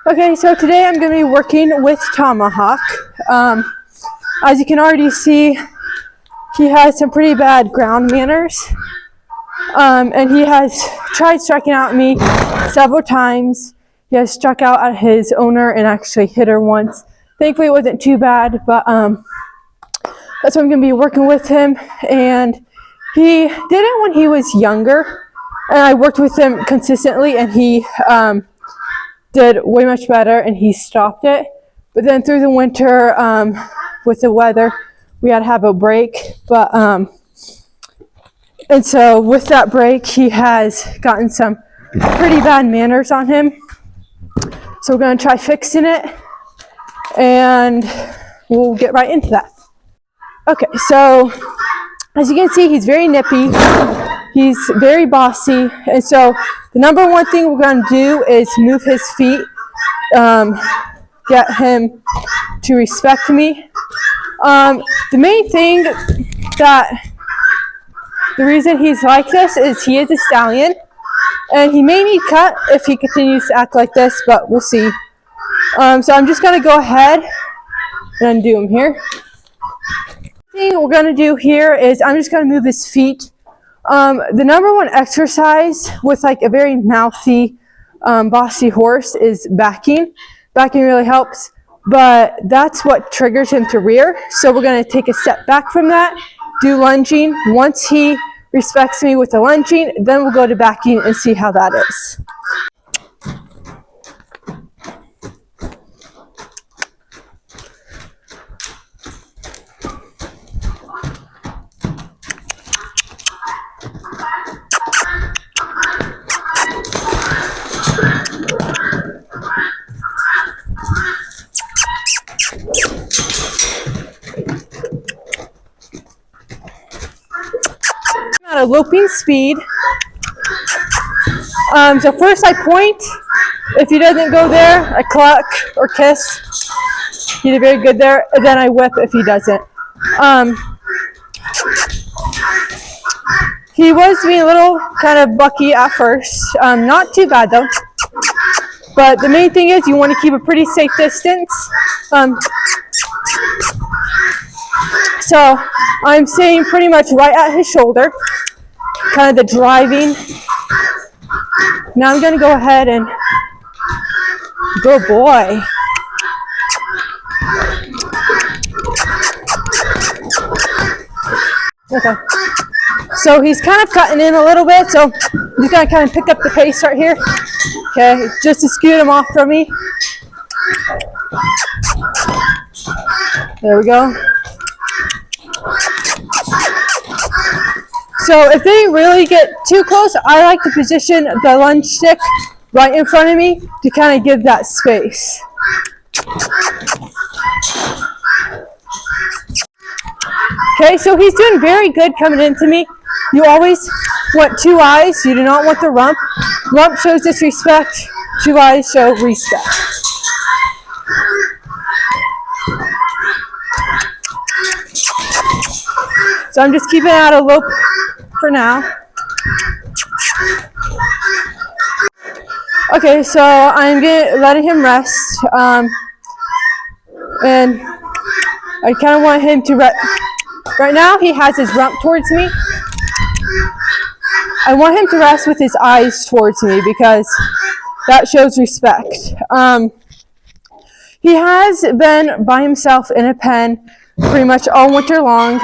Okay, so today I'm going to be working with Tomahawk. As you can already see, he has some pretty bad ground manners. And he has tried striking out at me several times. He has struck out at his owner and actually hit her once. Thankfully it wasn't too bad, but that's why I'm going to be working with him. And he did it when he was younger, and I worked with him consistently, and he did way much better, and he stopped it. But then through the winter, with the weather, we had to have a break. But and so with that break, he has gotten some pretty bad manners on him. So we're going to try fixing it, and we'll get right into that. Okay, so as you can see, he's very nippy. He's very bossy. And so the number one thing we're going to do is move his feet, get him to respect me. The main thing the reason he's like this is he is a stallion, and he may need cut if he continues to act like this, but we'll see. So I'm just going to go ahead and undo him here. The thing we're going to do here is I'm just going to move his feet. The number one exercise with like a very mouthy, bossy horse is backing. Backing really helps, but that's what triggers him to rear. So we're going to take a step back from that, do lunging. Once he respects me with the lunging, then we'll go to backing and see how that is. At a loping speed. So first I point. If he doesn't go there, I cluck or kiss. He did very good there. And then I whip if he doesn't. He was being a little kind of bucky at first. Not too bad though. But the main thing is you want to keep a pretty safe distance. So I'm staying pretty much right at his shoulder, kind of the driving. Now I'm going to go ahead and, good boy. Okay. So he's kind of cutting in a little bit, so I'm just going to kind of pick up the pace right here. Okay, just to scoot him off from me. There we go. So if they really get too close, I like to position the lunge stick right in front of me to kind of give that space. Okay, so he's doing very good coming into me. You always want 2 eyes. You do not want the rump. Rump shows disrespect. 2 eyes show respect. So I'm just keeping it at a lope for now. Okay, so I'm letting him rest. And I kind of want him to right now he has his rump towards me. I want him to rest with his eyes towards me because that shows respect. He has been by himself in a pen pretty much all winter long.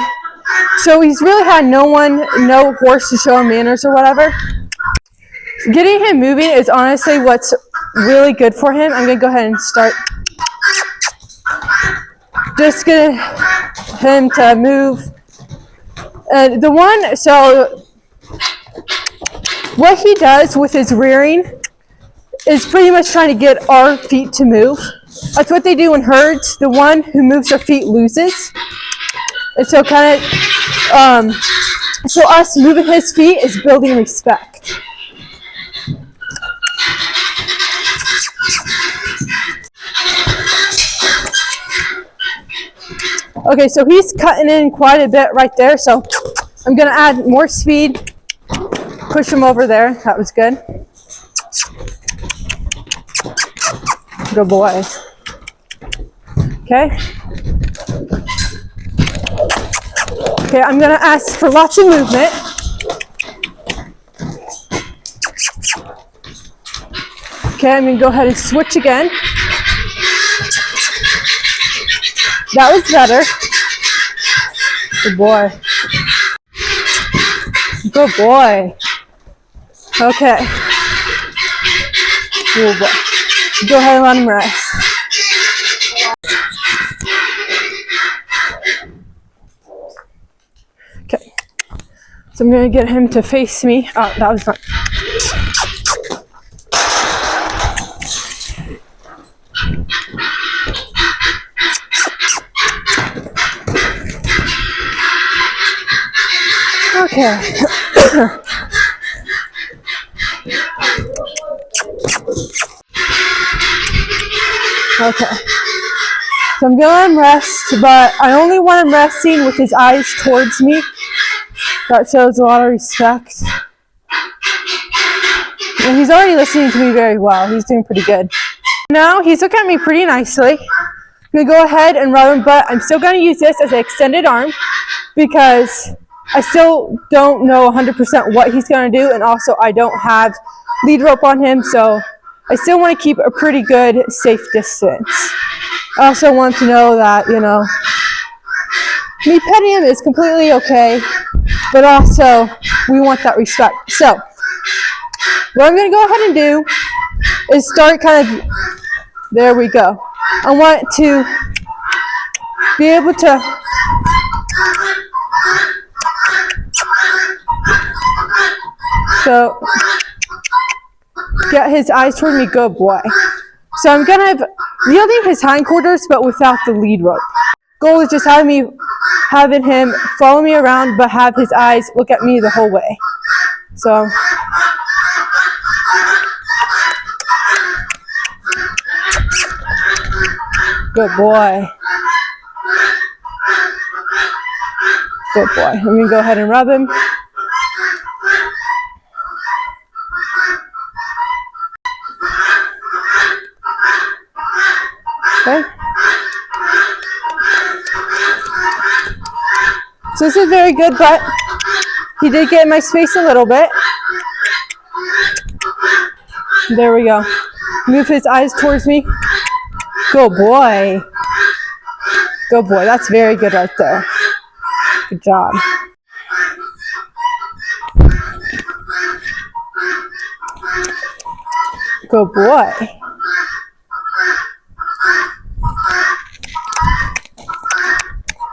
So he's really had no horse to show him manners or whatever. Getting him moving is honestly what's really good for him. I'm going to go ahead and start. Just get him to move. So what he does with his rearing is pretty much trying to get our feet to move. That's what they do in herds. The one who moves their feet loses. And so kind of, so us moving his feet is building respect. Okay, so he's cutting in quite a bit right there. So I'm going to add more speed, push him over there. That was good. Good boy. Okay. Okay, I'm gonna ask for lots of movement. Okay, I'm gonna go ahead and switch again. That was better. Good boy. Good boy. Okay. Good boy. Go ahead and let him rest. Okay. So I'm gonna get him to face me. Oh, that was fun. Okay. Okay. So I'm gonna let him rest, but I only want him resting with his eyes towards me. That shows a lot of respect. And he's already listening to me very well. He's doing pretty good. Now he's looking at me pretty nicely. I'm gonna go ahead and rub him, but I'm still gonna use this as an extended arm because I still don't know 100% what he's gonna do, and also I don't have lead rope on him, so I still want to keep a pretty good safe distance. I also want to know that, you know, me petting him is completely okay, but also we want that respect. So what I'm going to go ahead and do is start kind of, there we go. I want to be able to get his eyes toward me. Good boy. So I'm gonna have yielding his hindquarters, but without the lead rope. Goal is just having him follow me around, but have his eyes look at me the whole way. So good boy. Good boy. I'm gonna go ahead and rub him. Okay. So this is very good, but he did get in my space a little bit. There we go. Move his eyes towards me. Good boy. Good boy. That's very good right there. Good job. Good boy.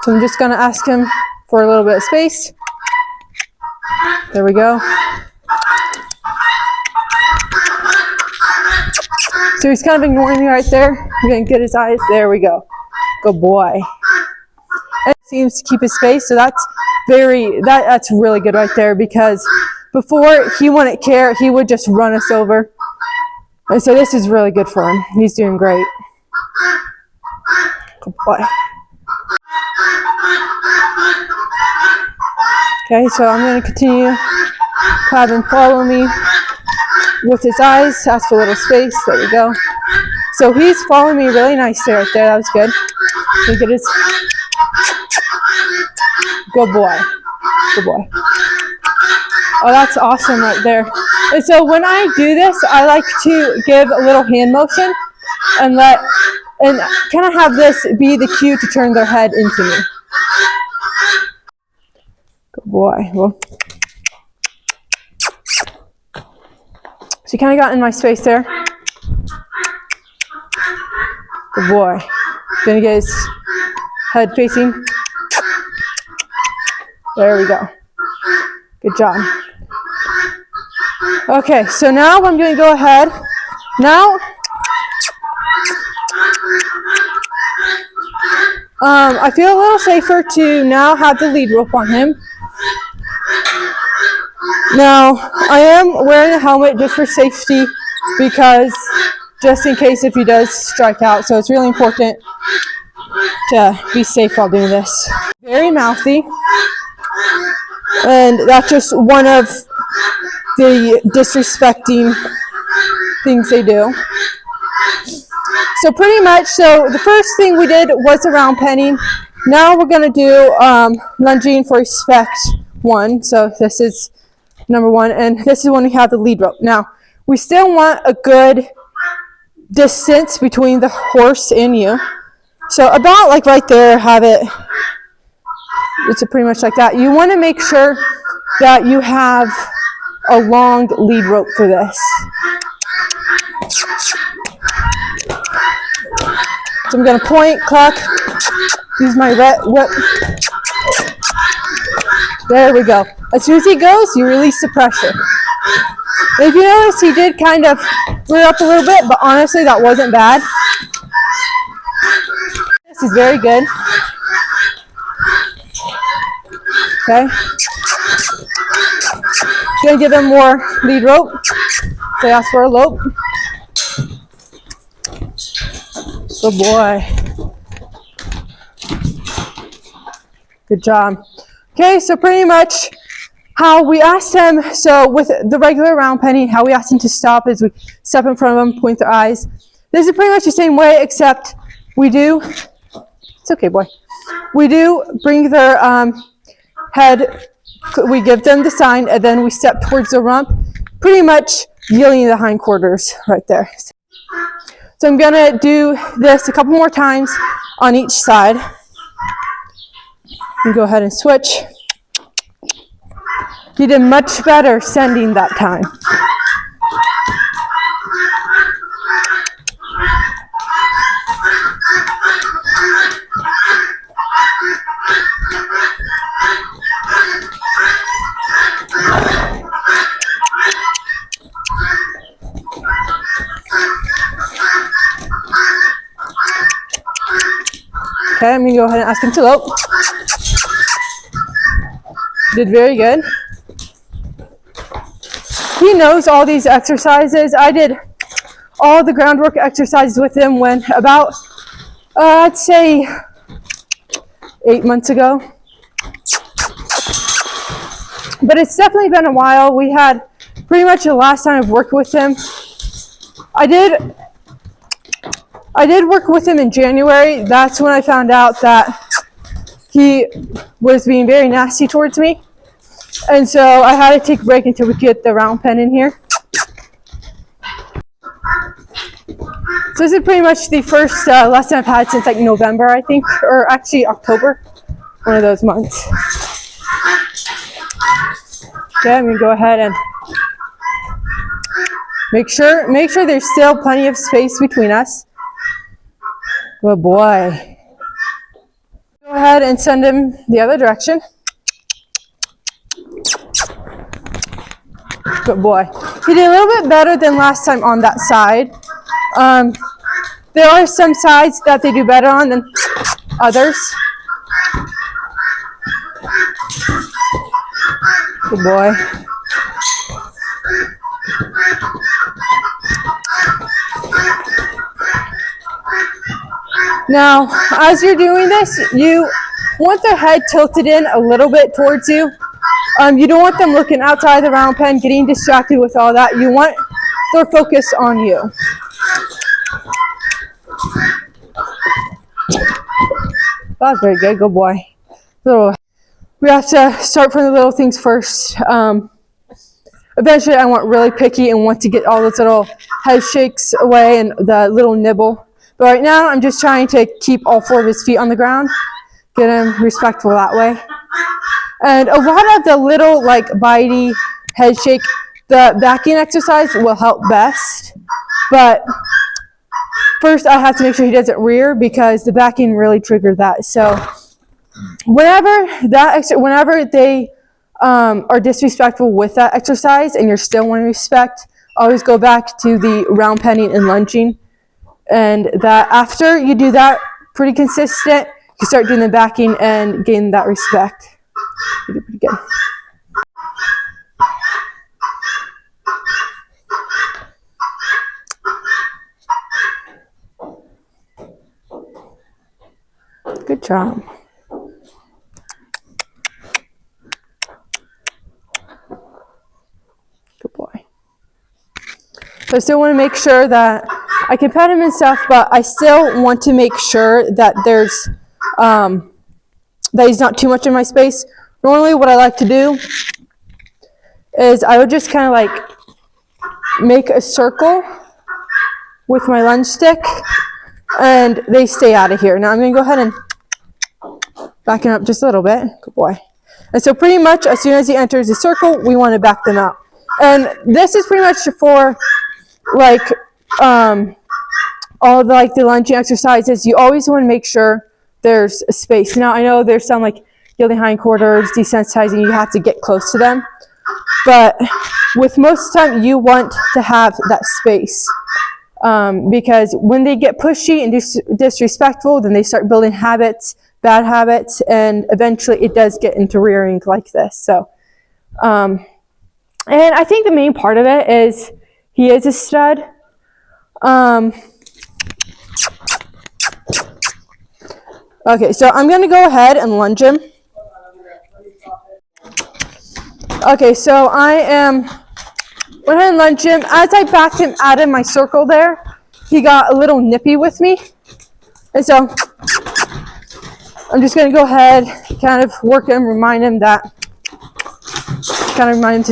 So I'm just going to ask him for a little bit of space. There we go. So he's kind of ignoring me right there. I'm going to get his eyes. There we go. Good boy. And he seems to keep his space, so that's really good right there, because before he wouldn't care. He would just run us over. And so this is really good for him. He's doing great. Good boy. Okay, so I'm going to continue to have him follow me with his eyes, ask for a little space. There we go. So he's following me really nicely right there. That was good. Look at his. Good boy. Good boy. Oh, that's awesome right there. And so when I do this, I like to give a little hand motion and kind of have this be the cue to turn their head into me. Good boy. Well, so you kind of got in my space there. Good boy. Gonna get his head facing. There we go. Good job. Okay, so now I'm going to go ahead. Now, I feel a little safer to now have the lead rope on him. Now, I am wearing a helmet just for safety, because just in case if he does strike out. So it's really important to be safe while doing this. Very mouthy. And that's just one of the disrespecting things they do. So pretty much, so the first thing we did was around penning. Now we're gonna do lunging for respect 1. So this is number 1, and this is when we have the lead rope. Now, we still want a good distance between the horse and you. So about like right there, have it, it's pretty much like that. You wanna make sure that you have a long lead rope for this. So I'm going to point, cluck, use my whip. There we go. As soon as he goes, you release the pressure. And if you notice, he did kind of rear up a little bit, but honestly, that wasn't bad. This is very good. Okay. Gonna give him more lead rope. So ask for a lope. Good boy. Good job. Okay, so pretty much how we asked him, so with the regular round penny, how we asked him to stop is we step in front of him, point their eyes. This is pretty much the same way, except we do, it's okay, boy. We do bring their head, we give them the sign, and then we step towards the rump, pretty much yielding the hindquarters right there. So I'm gonna do this a couple more times on each side. And go ahead and switch. You did much better sending that time. Okay, I'm gonna go ahead and ask him to lope. Did very good. He knows all these exercises. I did all the groundwork exercises with him when about, I'd say 8 months ago. But it's definitely been a while. We had pretty much the last time I've worked with him. I did work with him in January. That's when I found out that he was being very nasty towards me. And so I had to take a break until we get the round pen in here. So this is pretty much the first lesson I've had since like November, I think, or actually October, one of those months. Okay, I'm gonna go ahead and make sure there's still plenty of space between us. Good boy. Go ahead and send him the other direction. Good boy. He did a little bit better than last time on that side. There are some sides that they do better on than others. Good boy. Now, as you're doing this, you want their head tilted in a little bit towards you. You don't want them looking outside the round pen, getting distracted with all that. You want their focus on you. That's very good. Good boy. We have to start from the little things first. Eventually, I want really picky and want to get all those little head shakes away and the little nibble. But right now, I'm just trying to keep all 4 of his feet on the ground, get him respectful that way. And a lot of the little like bitey head shake, the backing exercise will help best. But first, I have to make sure he doesn't rear because the backing really triggered that. So whenever they are disrespectful with that exercise and you're still wanting respect, always go back to the round penning and lunging. And that after you do that pretty consistent, you start doing the backing and gain that respect. You do pretty good. Good job. Good boy. So I still want to make sure that I can pet him and stuff, but I still want to make sure that there's that he's not too much in my space. Normally what I like to do is I would just kind of like make a circle with my lunge stick and they stay out of here. Now I'm going to go ahead and back him up just a little bit. Good boy. And so pretty much as soon as he enters the circle, we want to back them out. And this is pretty much for like all the like the lunging exercises. You always want to make sure there's a space. Now I know there's some like yielding hindquarters, desensitizing, you have to get close to them. But with most of the time, you want to have that space. Because when they get pushy and disrespectful, then they start building habits, bad habits, and eventually it does get into rearing like this. So, and I think the main part of it is he is a stud. Okay, so I'm going to go ahead and lunge him. Okay, so I am went ahead and lunge him. As I backed him out of my circle there, he got a little nippy with me. And so I'm just going to go ahead, kind of work him, remind him to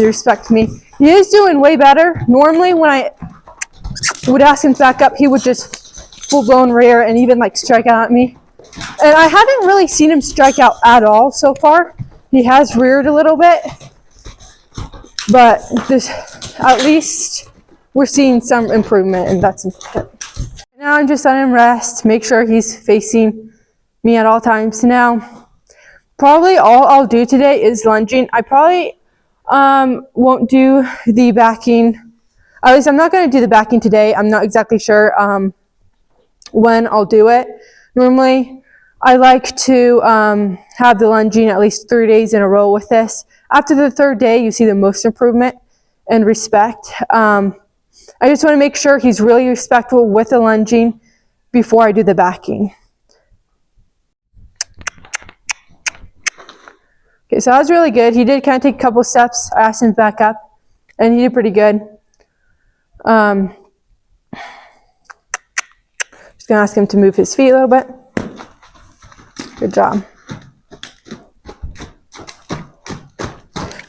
respect me. He is doing way better. Normally when I would ask him to back up, he would just full-blown rear and even like strike out at me. And I haven't really seen him strike out at all so far. He has reared a little bit, but this, at least we're seeing some improvement, and that's important. Now I'm just letting him rest, make sure he's facing me at all times. Now, probably all I'll do today is lunging. I probably won't do the backing. At least I'm not going to do the backing today. I'm not exactly sure when I'll do it. Normally, I like to have the lunging at least 3 days in a row with this. After the third day, you see the most improvement and respect. I just want to make sure he's really respectful with the lunging before I do the backing. Okay, so that was really good. He did kind of take a couple steps. I asked him to back up, and he did pretty good. Just going to ask him to move his feet a little bit. Good job.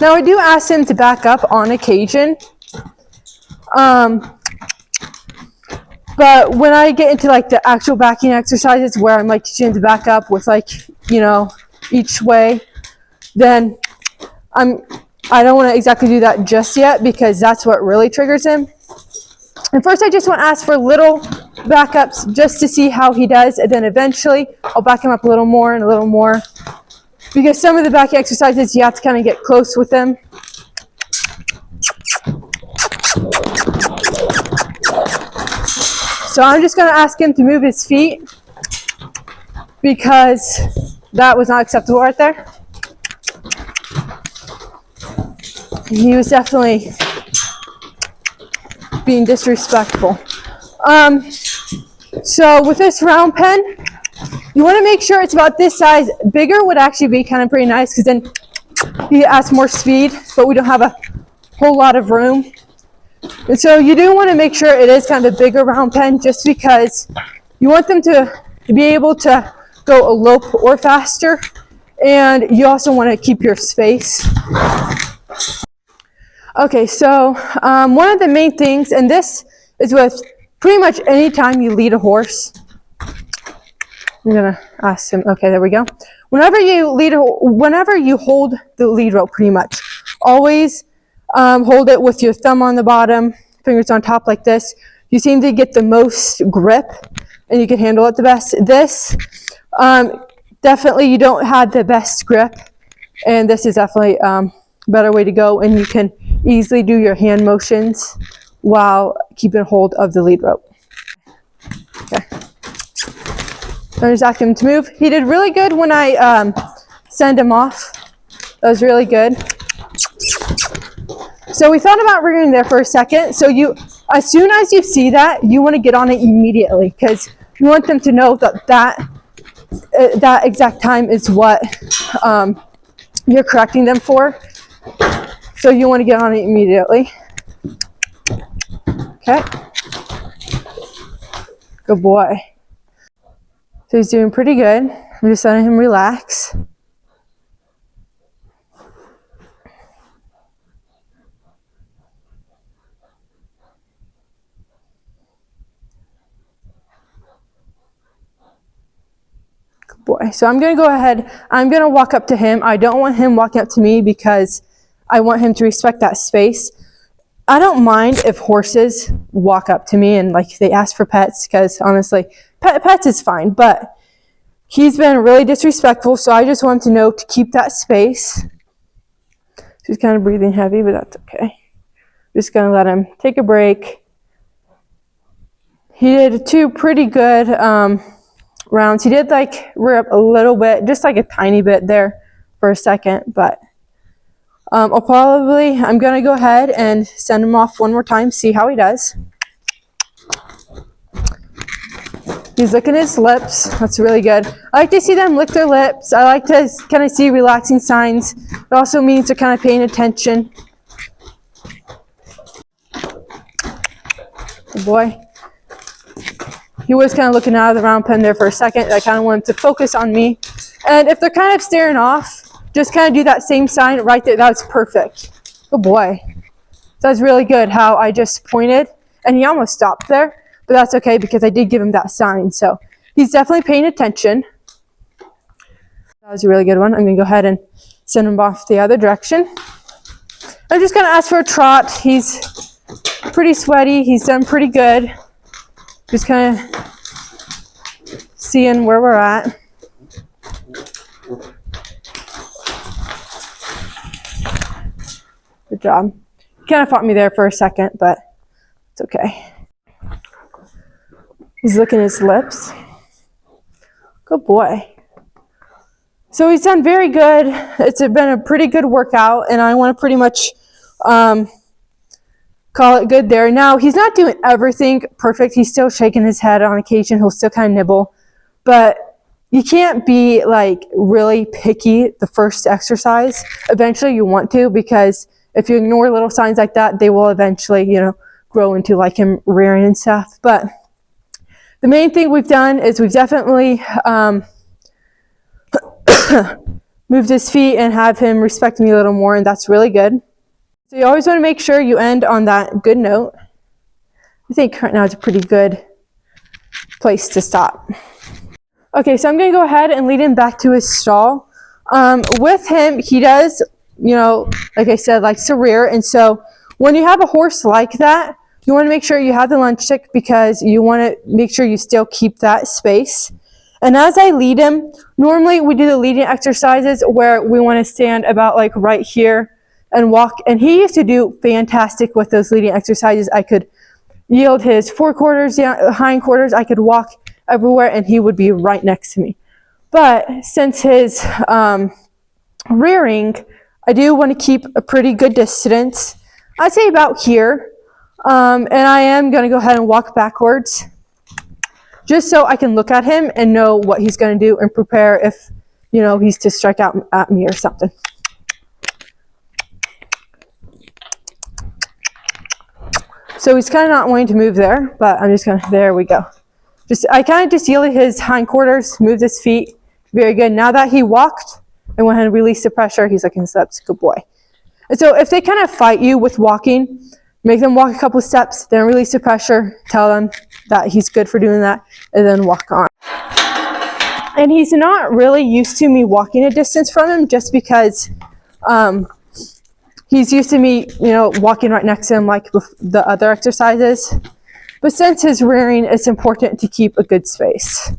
Now I do ask him to back up on occasion. But when I get into like the actual backing exercises where I'm like teaching him to back up with like, you know, each way, then I don't want to exactly do that just yet because that's what really triggers him. And first I just want to ask for little backups just to see how he does, and then eventually I'll back him up a little more and a little more, because some of the backing exercises you have to kind of get close with them. So I'm just going to ask him to move his feet because that was not acceptable right there. He was definitely being disrespectful. So with this round pen, you want to make sure it's about this size. Bigger would actually be kind of pretty nice because then he adds more speed, but we don't have a whole lot of room. And so you do want to make sure it is kind of a bigger round pen just because you want them to be able to go a lope or faster, and you also want to keep your space. Okay, so one of the main things, and this is with pretty much any time you lead a horse. I'm gonna ask him. Okay, there we go. Whenever you hold the lead rope, pretty much always hold it with your thumb on the bottom, fingers on top like this. You seem to get the most grip, and you can handle it the best. This definitely you don't have the best grip, and this is definitely a better way to go, and you can easily do your hand motions while keeping hold of the lead rope. Okay. I'm just asking him to move. He did really good when I send him off. That was really good. So we thought about rearing there for a second. So as soon as you see that, you want to get on it immediately because you want them to know that exact time is what you're correcting them for. So you want to get on it immediately. Okay. Good boy. So he's doing pretty good. I'm just letting him relax. Good boy. So I'm going to go ahead. I'm going to walk up to him. I don't want him walking up to me because I want him to respect that space. I don't mind if horses walk up to me and like they ask for pets, because honestly, pets is fine, but he's been really disrespectful, so I just want him to know to keep that space. He's kind of breathing heavy, but that's okay. Just gonna let him take a break. He did 2 pretty good rounds. He did like rear up a little bit, just like a tiny bit there for a second, but I'm gonna go ahead and send him off one more time, see how he does. He's licking his lips. That's really good. I like to see them lick their lips. I like to kind of see relaxing signs. It also means they're kind of paying attention. Good boy. He was kind of looking out of the round pen there for a second. I kind of want him to focus on me. And if they're kind of staring off, just kind of do that same sign right there. That's perfect. Good boy. That's really good how I just pointed and he almost stopped there, but that's okay because I did give him that sign. So he's definitely paying attention. That was a really good one. I'm going to go ahead and send him off the other direction. I'm just going to ask for a trot. He's pretty sweaty. He's done pretty good. Just kind of seeing where we're at. Good job. He kind of fought me there for a second, but it's okay. He's licking his lips. Good boy. So he's done very good. It's been a pretty good workout, and I want to pretty much call it good there. Now, he's not doing everything perfect. He's still shaking his head on occasion. He'll still kind of nibble, but you can't be like really picky the first exercise. Eventually you want to, because if you ignore little signs like that, they will eventually, grow into like him rearing and stuff. But the main thing we've done is we've definitely moved his feet and have him respect me a little more, and that's really good. So you always want to make sure you end on that good note. I think right now is a pretty good place to stop. Okay, so I'm going to go ahead and lead him back to his stall. With him, he does, like I said, likes to rear. And so when you have a horse like that, you want to make sure you have the lunge stick because you want to make sure you still keep that space. And as I lead him, normally we do the leading exercises where we want to stand about like right here and walk. And he used to do fantastic with those leading exercises. I could yield his forequarters, hindquarters. I could walk everywhere and he would be right next to me. But since his rearing, I do want to keep a pretty good distance. I'd say about here. And I am going to go ahead and walk backwards just so I can look at him and know what he's going to do and prepare if, he's to strike out at me or something. So he's kind of not wanting to move there, but I'm just going to, there we go. I kind of just yielded his hindquarters, moved his feet. Very good. Now that he walked, I went ahead and released the pressure. He's like in steps. Good boy. And so if they kind of fight you with walking, make them walk a couple of steps, then release the pressure, tell them that he's good for doing that, and then walk on. And he's not really used to me walking a distance from him just because he's used to me, walking right next to him like the other exercises. But since his rearing, it's important to keep a good space.